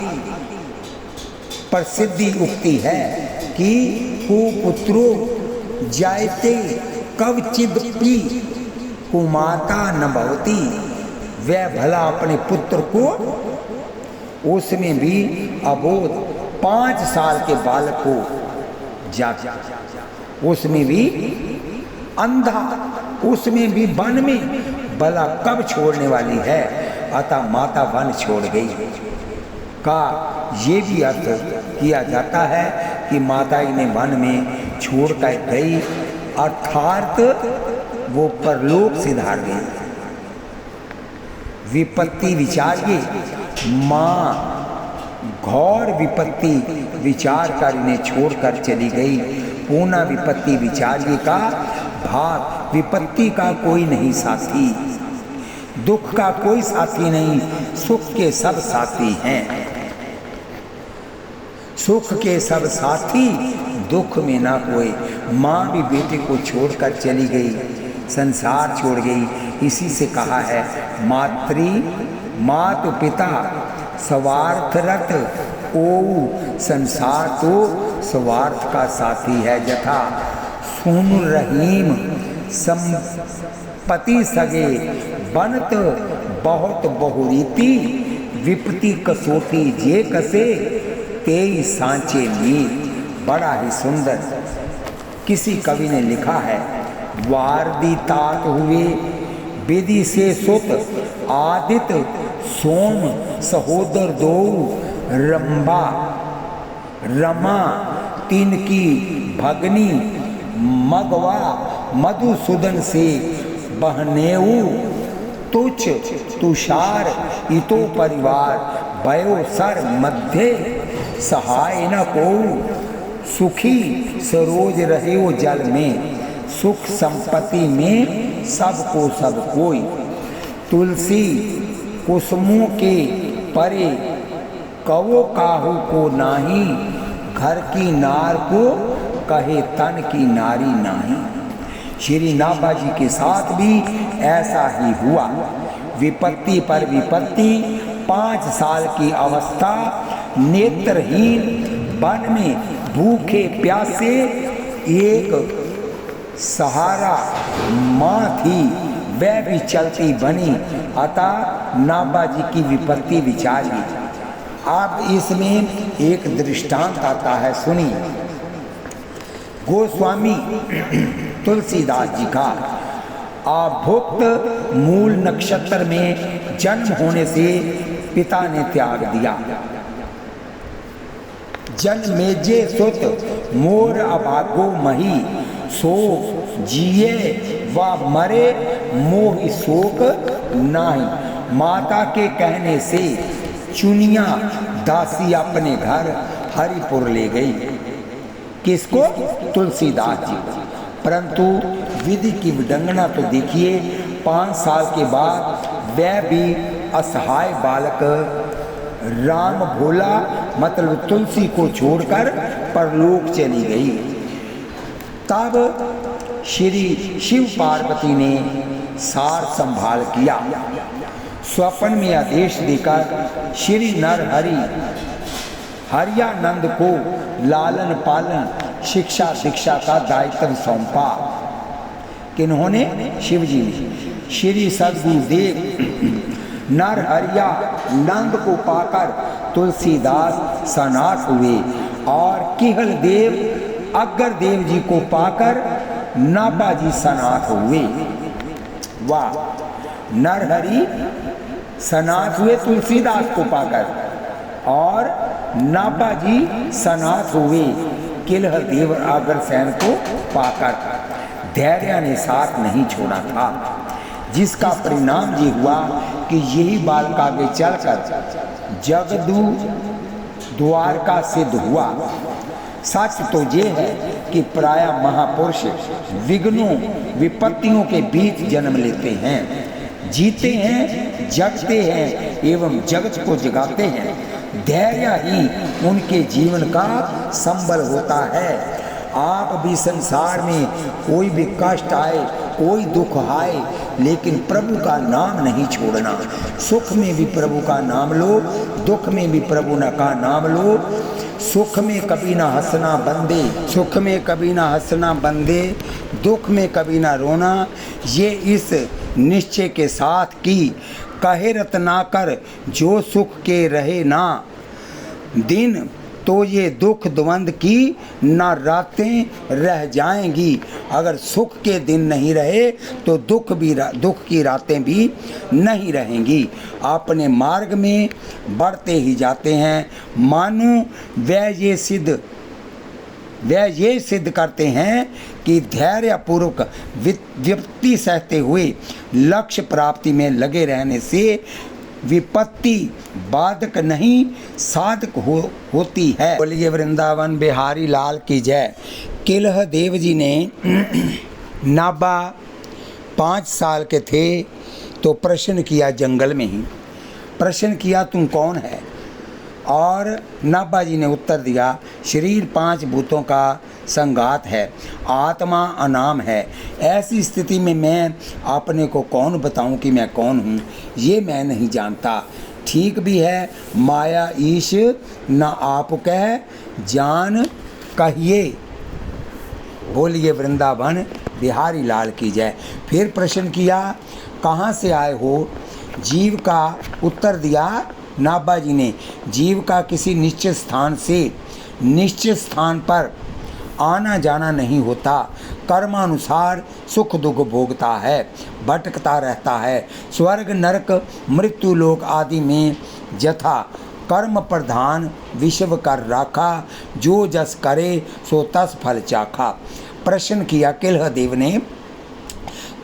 प्रसिद्धि उक्ति है कि कुपुत्रो जायते कवचिदपि कुमाता न भवती, वह भला अपने पुत्र को, उसमें भी अबोध 5 साल के बालक को जाता, उसमें भी अंधा, उसमें भी वन में भला कब छोड़ने वाली है। अतः माता वन छोड़ गई का ये भी अर्थ किया जाता है कि माता इन्हें वन में छोड़कर गई, अर्थात वो परलोक सिधार गई। विपत्ति विचार्य, माँ घोर विपत्ति विचार कर इन्हें छोड़कर चली गई। पूना विपत्ति विचार्य का भाव, विपत्ति का कोई नहीं साथी, दुख का कोई साथी नहीं, सुख के सब साथी हैं। सुख के सब साथी, दुख में ना कोई। माँ भी बेटे को छोड़कर चली गई, संसार छोड़ गई। इसी से कहा है मातु पिता स्वार्थरत ओ, संसार तो स्वार्थ का साथी है। जथा सुन रहीम संपत्ति सगे बनत बहुत बहुरीति, विपत्ति कसोटी जे कसे तेई सांचे मीर। बड़ा ही सुंदर किसी कवि ने लिखा है, वारदी तात हुए विधि से सुत आदित्य सोम सहोदर दो रंबा रमा तिनकी भगनी मगवा मधुसूदन से बहनेऊ तुच्छ तुषार इतो परिवार भयो सर मध्य सहाय न को सुखी सरोज रहे वो जल में सुख संपत्ति में सबको सब कोई तुलसी कुसुमों के परे कवो काहू को नाही घर की नार को कहे तन की नारी नाही। श्री नाभा जी के साथ भी ऐसा ही हुआ। विपत्ति पर विपत्ति 5 साल की अवस्था नेत्रहीन वन में भूखे प्यासे एक सहारा माँ थी वह भी चलती बनी अतः नाभा जी की विपत्ति विचारी। अब इसमें एक दृष्टांत आता है, सुनिए। गोस्वामी तुलसीदास जी का अभुक्त मूल नक्षत्र में जन्म होने से पिता ने त्याग दिया। जन्मेजे सुत मोर अभागो मही सो जिए व मरे मोह शोक नाही। माता के कहने से चुनिया दासी अपने घर हरिपुर ले गई। किसको? तुलसीदास जी। परंतु विधि की विडंबना तो देखिए, 5 साल के बाद वह भी असहाय बालक राम भोला मतलब तुलसी को छोड़कर परलोक चली गई। तब श्री शिव पार्वती ने सार संभाल किया। स्वप्न में आदेश देकर श्री नर हरि हरियानंद को लालन पालन शिक्षा दीक्षा का दायित्व सौंपा। किन्होंने? शिव जी ने। श्री सद्गुरुदेव नर हरियानंद को पाकर तुलसीदास सन्यास हुए और किहल देव अग्गर देव जी को पाकर नाभा जी सन्यास हुए। वाह! नरहरि सन्यास हुए तुलसीदास को पाकर और नाभा जी सन्यास हुए किलह देव अग्रसेन को पाकर। धैर्य ने साथ नहीं छोड़ा था, जिसका परिणाम ये हुआ कि यही बालक आगे चलकर जगदू द्वारका सिद्ध हुआ। सच तो ये है कि प्राय महापुरुष विघ्नों विपत्तियों के बीच जन्म लेते हैं, जीते हैं, जगते हैं एवं जगत को जगाते हैं। धैर्य ही उनके जीवन का संबल होता है। आप भी संसार में कोई भी कष्ट आए, कोई दुख आए, लेकिन प्रभु का नाम नहीं छोड़ना। सुख में भी प्रभु का नाम लो, दुख में भी प्रभु का नाम लो। सुख में कभी ना हंसना बंदे, सुख में कभी ना हंसना बंदे, दुख में कभी ना रोना। ये इस निश्चय के साथ कि कहे रत्नाकर जो सुख के रहे ना दिन, तो ये दुख द्वंद की ना रातें रह जाएंगी। अगर सुख के दिन नहीं रहे तो दुख की रातें भी नहीं रहेंगी। अपने मार्ग में बढ़ते ही जाते हैं। मानो वह ये सिद्ध करते हैं कि धैर्यपूर्वक विपत्ति सहते हुए लक्ष्य प्राप्ति में लगे रहने से विपत्ति बाधक नहीं साधक होती है। बोलिए वृंदावन बिहारी लाल की जय। किलह देव जी ने नाभा 5 साल के थे तो प्रश्न किया, जंगल में ही प्रश्न किया, तुम कौन है? और नाभा जी ने उत्तर दिया, शरीर 5 भूतों का संगात है, आत्मा अनाम है। ऐसी स्थिति में मैं अपने को कौन बताऊं कि मैं कौन हूं? ये मैं नहीं जानता। ठीक भी है, माया ईश न आप कह जान कहिए। बोलिए वृंदावन बिहारी लाल की जय। फिर प्रश्न किया, कहाँ से आए हो? जीव का उत्तर दिया नाभा जी ने, जीव का किसी निश्चित स्थान से निश्चित स्थान पर आना जाना नहीं होता, कर्मानुसार सुख दुख भोगता है, भटकता रहता है। स्वर्ग नरक मृत्यु लोक आदि में यथा कर्म प्रधान विश्व कर राखा, जो जस करे सो तस फल चाखा। प्रश्न किया किल्ह देव ने,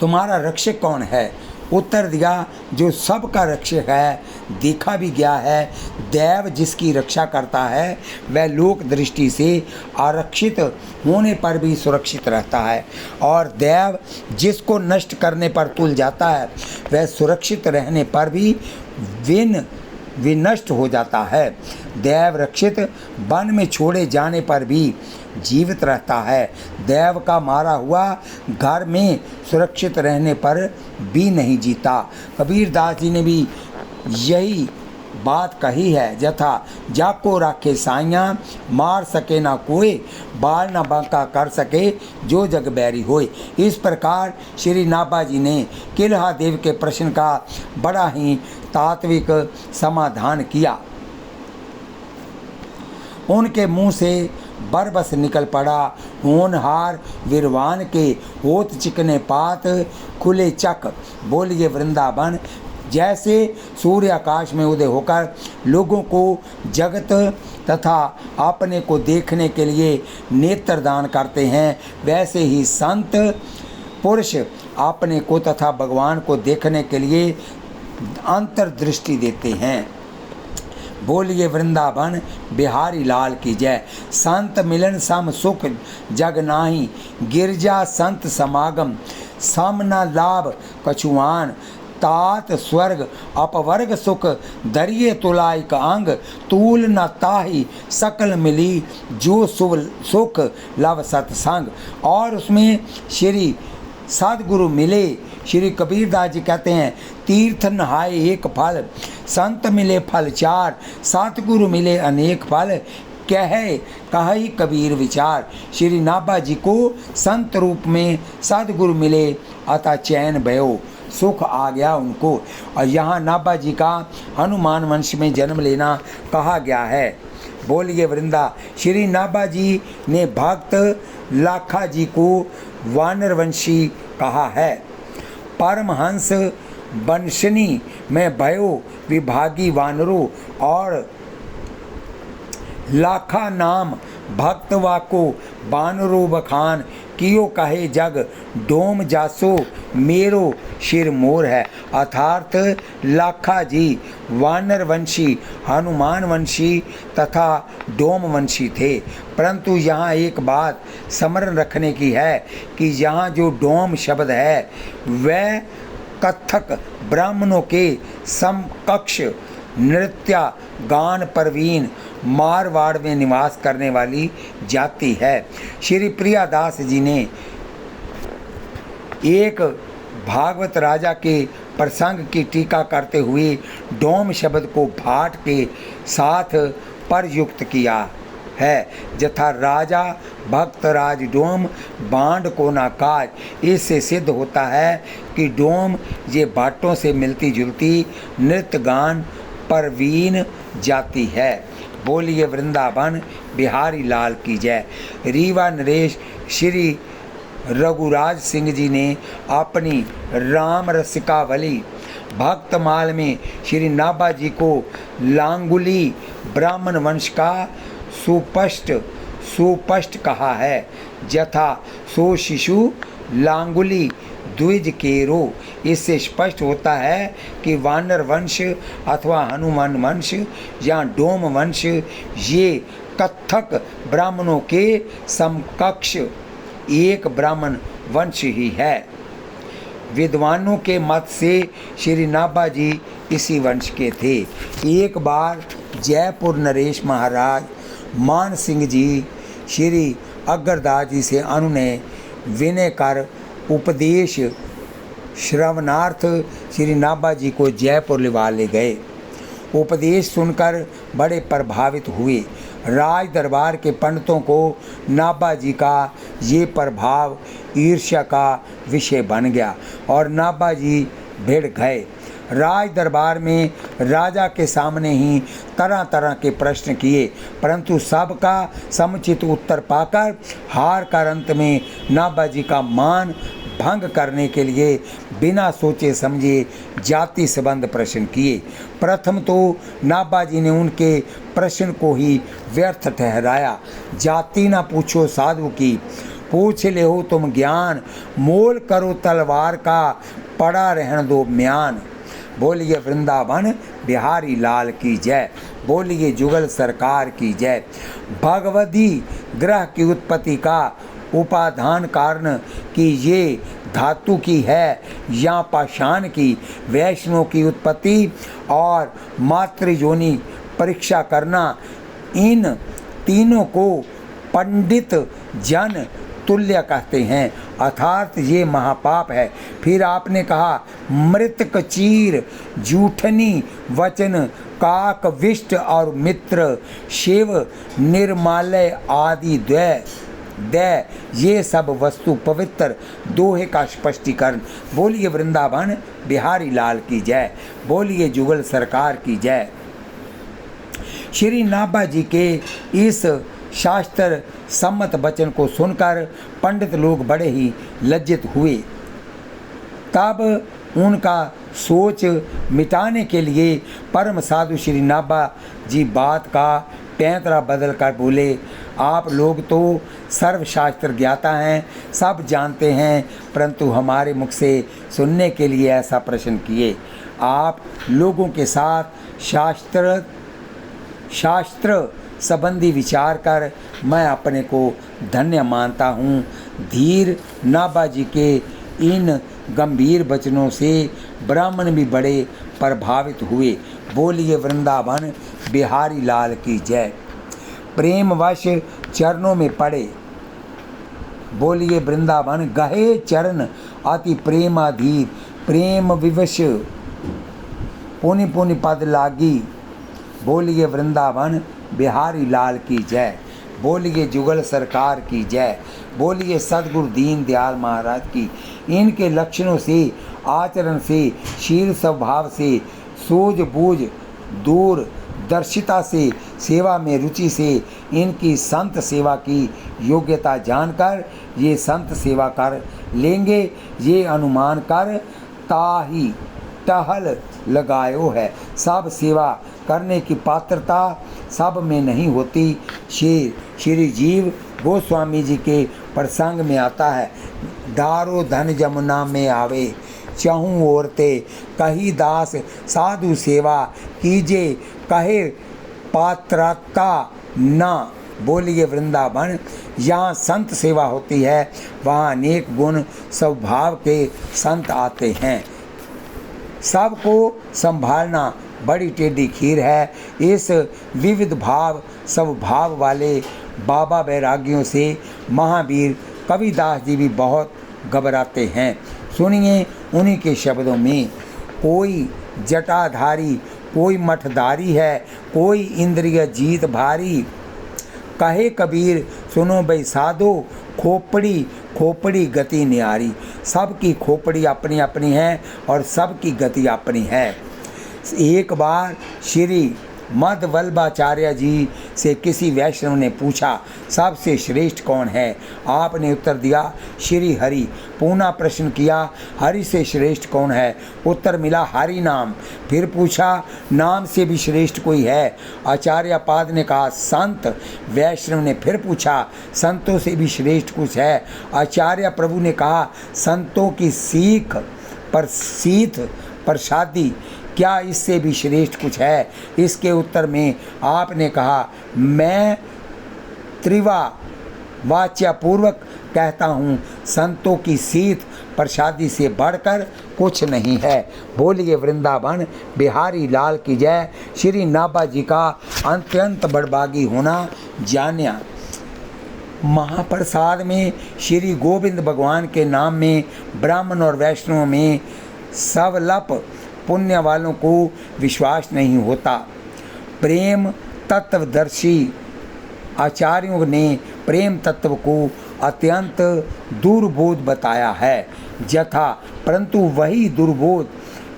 तुम्हारा रक्षक कौन है? उत्तर दिया, जो सबका रक्षक है, देखा भी गया है। दैव जिसकी रक्षा करता है वह लोक दृष्टि से आरक्षित होने पर भी सुरक्षित रहता है, और दैव जिसको नष्ट करने पर तुल जाता है वह सुरक्षित रहने पर भी विनष्ट हो जाता है। दैव रक्षित वन में छोड़े जाने पर भी जीवित रहता है। दैव का मारा हुआ घर में सुरक्षित रहने पर भी नहीं जीता। कबीरदास जी ने भी यही बात कही है, यथा जाको राखे साइयाँ, मार सके ना कोई, बाल ना बांका कर सके, जो जग बैरी होए। इस प्रकार श्री नाभा जी ने किल्हा देव के प्रश्न का बड़ा ही तात्विक समाधान किया। उनके मुंह से बरबस निकल पड़ा, होनहार विरवान के होत चिकने पात, खुले चक बोलिए वृंदावन। जैसे सूर्य आकाश में उदय होकर लोगों को जगत तथा अपने को देखने के लिए नेत्र दान करते हैं, वैसे ही संत पुरुष अपने को तथा भगवान को देखने के लिए अंतर्दृष्टि देते हैं। बोलिए वृंदावन बिहारी लाल की जय। संत मिलन सम सुख जग नाही, गिरजा संत समागम सम न लाभ कछुआन। तात स्वर्ग अपवर्ग सुख दरिये तुलाई का अंग, तूल न ताही सकल मिली, जो सुख लव सत्संग। और उसमें श्री सदगुरु मिले। श्री कबीरदास जी कहते हैं, तीर्थ नहाए एक फल, संत मिले फल चार, सतगुरु मिले अनेक फल, कही कबीर विचार। श्री नाभा जी को संत रूप में सदगुरु मिले, अतः चैन भयो, सुख आ गया उनको। और यहाँ नाभा जी का हनुमान वंश में जन्म लेना कहा गया है। बोलिए वृंदा। श्री नाभा जी ने भक्त लाखा जी को वानर वंशी कहा है। परमहंस बंशनी में भयो विभागी वानरो, और लाखा नाम भक्तवा को बानरो बखान, कियो कहे जग डोम जासो मेरो शिर मोर है। अर्थात लाखा जी वानर वंशी, हनुमान वंशी तथा डोम वंशी थे। परंतु यहाँ एक बात स्मरण रखने की है कि यहाँ जो डोम शब्द है वह कथक ब्राह्मणों के समकक्ष नृत्य गान प्रवीण मारवाड़ में निवास करने वाली जाति है। श्री प्रियादास जी ने एक भागवत राजा के प्रसंग की टीका करते हुए डोम शब्द को भाट के साथ प्रयुक्त किया है, जथा राजा भक्तराज डोम बांड को ना काज। इससे सिद्ध होता है कि डोम ये भाटों से मिलती जुलती नृत्य गान प्रवीण जाति है। बोलिए वृंदावन बिहारी लाल की जय। रीवा नरेश श्री रघुराज सिंह जी ने अपनी राम रसिकावली भक्तमाल में श्री नाभा जी को लांगुली ब्राह्मण वंश का सुपष्ट कहा है, जथा सो शिशु लांगुली द्विज केरो। इससे स्पष्ट होता है कि वानर वंश अथवा हनुमान वंश या डोम वंश ये कथक ब्राह्मणों के समकक्ष एक ब्राह्मण वंश ही है। विद्वानों के मत से श्री नाभा जी इसी वंश के थे। एक बार जयपुर नरेश महाराज मान सिंह जी श्री अग्रदास जी से अनुनय विनय कर उपदेश श्रवणार्थ श्री नाभा जी को जयपुर लिवा ले गए। उपदेश सुनकर बड़े प्रभावित हुए। राज दरबार के पंडितों को नाभा जी का ये प्रभाव ईर्ष्या का विषय बन गया और नाभा जी भिड़ गए। राज दरबार में राजा के सामने ही तरह तरह के प्रश्न किए, परंतु सबका समुचित उत्तर पाकर हार कर अंत में नाभा जी का मान भंग करने के लिए बिना सोचे समझे जाति संबंध प्रश्न किए। प्रथम तो नाभा जी ने उनके प्रश्न को ही व्यर्थ ठहराया। जाति ना पूछो साधु की, पूछ ले हो तुम ज्ञान, मोल करो तलवार का, पड़ा रहन दो म्यान। बोलिए वृंदावन बिहारी लाल की जय, बोलिए जुगल सरकार की जय। भगवदी ग्रह की उत्पत्ति का उपादान कारण कि ये धातु की है या पाषाण की, वैष्णव की उत्पत्ति और मातृयोनि परीक्षा करना, इन तीनों को पंडित जन तुल्य कहते हैं, अर्थात ये महापाप है। फिर आपने कहा मृतक चीर जूठनी वचन, काक विष्ट और मित्र शिव निर्मालय आदि द्वय ये सब वस्तु पवित्र दोहे का स्पष्टीकरण। बोलिए वृंदावन बिहारी लाल की जय, बोलिए जुगल सरकार की जय। श्री नाभा जी के इस शास्त्र सम्मत वचन को सुनकर पंडित लोग बड़े ही लज्जित हुए। तब उनका सोच मिटाने के लिए परम साधु श्री नाभा जी बात का पैंतरा बदल कर बोले, आप लोग तो सर्वशास्त्र ज्ञाता हैं, सब जानते हैं, परंतु हमारे मुख से सुनने के लिए ऐसा प्रश्न किए। आप लोगों के साथ शास्त्र संबंधी विचार कर मैं अपने को धन्य मानता हूँ। धीर नाभा जी के इन गंभीर वचनों से ब्राह्मण भी बड़े प्रभावित हुए। बोलिए वृंदावन बिहारी लाल की जय। प्रेमवश चरणों में पड़े। बोलिए वृंदावन गहे चरण अति प्रेमाधीर, प्रेम विवश पुनि पुनि पद लागी। बोलिए वृंदावन बिहारी लाल की जय, बोलिए जुगल सरकार की जय, बोलिए सदगुरु दीन दयाल महाराज की। इनके लक्षणों से, आचरण से, शील स्वभाव से, सूझबूझ दूरदर्शिता से, सेवा में रुचि से, इनकी संत सेवा की योग्यता जानकर ये संत सेवा कर लेंगे, ये अनुमान कर ताही टहल लगायो है। सब सेवा करने की पात्रता सब में नहीं होती। श्री जीव गोस्वामी जी के प्रसंग में आता है, दारो धन जमुना में आवे, चहूँ ओरते कही दास साधु सेवा कीजे, कहे पात्रता ना। बोलिए वृंदावन यहाँ संत सेवा होती है, वहाँ अनेक गुण स्वभाव के संत आते हैं। सबको संभालना बड़ी टेढ़ी खीर है। इस विविध भाव स्वभाव वाले बाबा बैरागियों से महावीर कबीरदास जी भी बहुत घबराते हैं। सुनिए उन्हीं के शब्दों में, कोई जटाधारी कोई मठधारी है, कोई इंद्रिय जीत भारी। कहे कबीर सुनो भाई साधो, खोपड़ी खोपड़ी गति न्यारी। सबकी खोपड़ी अपनी अपनी है और सबकी गति अपनी है। एक बार श्री मध्वल्लभाचार्य जी से किसी वैष्णव ने पूछा, सबसे श्रेष्ठ कौन है? आपने उत्तर दिया श्री हरि। पुनः प्रश्न किया, हरि से श्रेष्ठ कौन है? उत्तर मिला हरि नाम। फिर पूछा, नाम से भी श्रेष्ठ कोई है? आचार्य पाद ने कहा संत। वैष्णव ने फिर पूछा, संतों से भी श्रेष्ठ कुछ है? आचार्य प्रभु ने कहा, संतों की सीख प्रसादी, क्या इससे भी श्रेष्ठ कुछ है? इसके उत्तर में आपने कहा, मैं त्रिवा वाच्यापूर्वक कहता हूँ, संतों की सीत प्रसादी से बढ़कर कुछ नहीं है। बोलिए वृंदावन बिहारी लाल की जय। श्री नाभा जी का अत्यंत बड़भागी होना जानिया। महाप्रसाद में श्री गोविंद भगवान के नाम में ब्राह्मण और वैष्णव में सवलप पुण्य वालों को विश्वास नहीं होता। प्रेम तत्वदर्शी आचार्यों ने प्रेम तत्व को अत्यंत दुर्बोध बताया है, यथा, परंतु वही दुर्बोध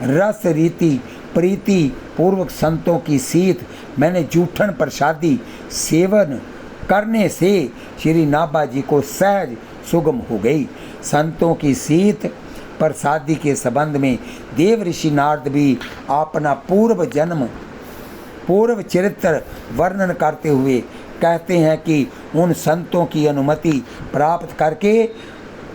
रस रीति प्रीति पूर्वक संतों की सीत मैंने जूठन प्रसादी सेवन करने से श्री नाभा जी को सहज सुगम हो गई। संतों की सीत प्रसादी के संबंध में देव ऋषि नारद भी अपना पूर्व चरित्र वर्णन करते हुए कहते हैं कि उन संतों की अनुमति प्राप्त करके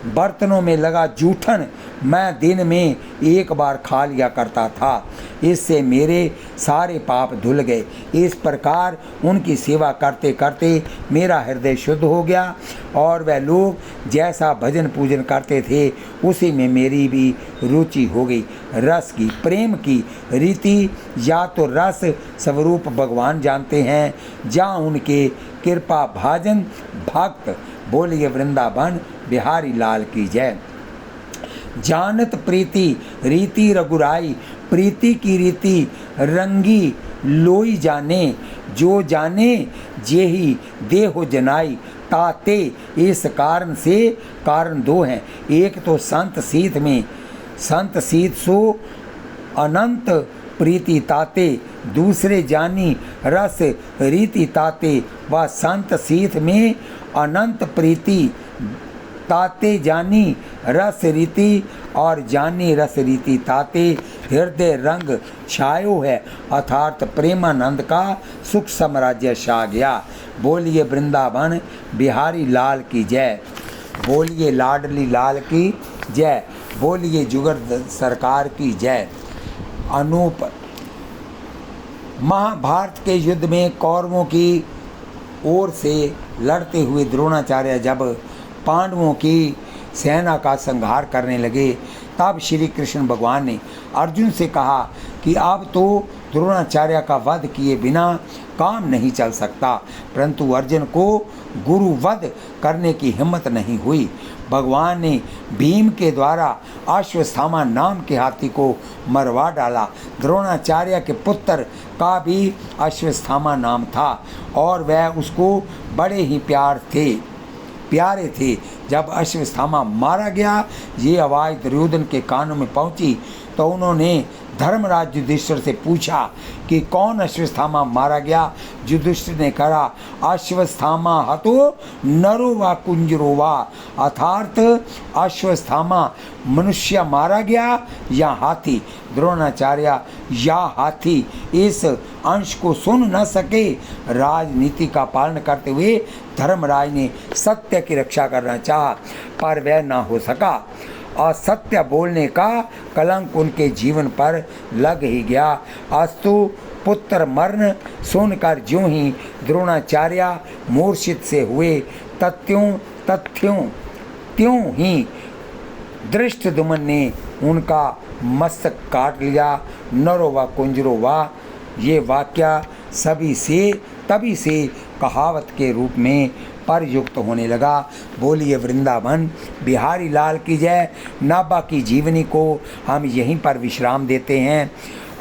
बर्तनों में लगा जूठन मैं दिन में एक बार खा लिया करता था। इससे मेरे सारे पाप धुल गए। इस प्रकार उनकी सेवा करते करते मेरा हृदय शुद्ध हो गया और वह लोग जैसा भजन पूजन करते थे उसी में मेरी भी रुचि हो गई। रस की प्रेम की रीति या तो रस स्वरूप भगवान जानते हैं जहाँ उनके कृपा भाजन भक्त। बोलिए वृंदावन बिहारी लाल की जय। जानत प्रीति रीति रघुराई प्रीति की रीति रंगी लोई जाने जो जाने जेही देहो जनाई ताते। इस कारण से कारण दो हैं। एक तो संत सीत में संत सीत सो अनंत प्रीति ताते, दूसरे जानी रस रीति ताते। व संत सीत में अनंत प्रीति ताते जानी रस रीति और जानी रस रीति ताते। हृदय रंग छायो है अर्थात प्रेमानंद का सुख साम्राज्य छा गया। बोलिए वृंदावन बिहारी लाल की जय। बोलिए लाडली लाल की जय। बोलिए जुगर सरकार की जय। अनूप महाभारत के युद्ध में कौरवों की ओर से लड़ते हुए द्रोणाचार्य जब पांडवों की सेना का संहार करने लगे तब श्री कृष्ण भगवान ने अर्जुन से कहा कि अब तो द्रोणाचार्य का वध किए बिना काम नहीं चल सकता। परंतु अर्जुन को गुरु वध करने की हिम्मत नहीं हुई। भगवान ने भीम के द्वारा अश्वत्थामा नाम के हाथी को मरवा डाला। द्रोणाचार्य के पुत्र का भी अश्वत्थामा नाम था और वह उसको बड़े ही प्यारे थे। जब अश्वत्थामा मारा गया ये आवाज़ दुर्योधन के कानों में पहुंची तो उन्होंने धर्मराज युधिष्ठिर से पूछा कि कौन अश्वत्थामा मारा गया। युधिष्ठिर ने कहा अश्वत्थामा हतो नरो व कुंजरो वा, अर्थात अश्वत्थामा मनुष्य मारा गया या हाथी। द्रोणाचार्य या हाथी इस अंश को सुन न सके। राजनीति का पालन करते हुए धर्मराज ने सत्य की रक्षा करना चाहा पर वह न हो सका। असत्य बोलने का कलंक उनके जीवन पर लग ही गया। अस्तु पुत्र मरण सुनकर ज्यों ही द्रोणाचार्य मूर्छित से हुए त्यों ही धृष्टद्युम्न ने उनका मस्तक काट लिया। नरो व कुंजरो वा ये वाक्य तभी से कहावत के रूप में प्रयुक्त होने लगा। बोलिए वृंदावन बिहारी लाल की जय। नाभा की जीवनी को हम यहीं पर विश्राम देते हैं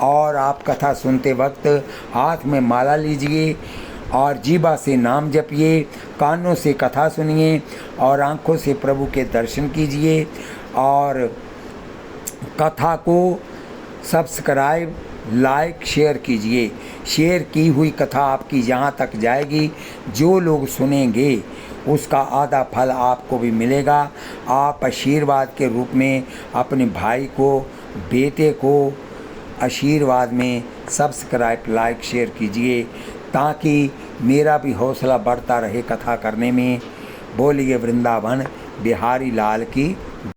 और आप कथा सुनते वक्त हाथ में माला लीजिए और जीभा से नाम जपिए, कानों से कथा सुनिए और आँखों से प्रभु के दर्शन कीजिए और कथा को सब्सक्राइब लाइक शेयर कीजिए। शेयर की हुई कथा आपकी जहाँ तक जाएगी जो लोग सुनेंगे उसका आधा फल आपको भी मिलेगा। आप आशीर्वाद के रूप में अपने भाई को बेटे को आशीर्वाद में सब्सक्राइब लाइक शेयर कीजिए ताकि मेरा भी हौसला बढ़ता रहे कथा करने में। बोलिए वृंदावन बिहारी लाल की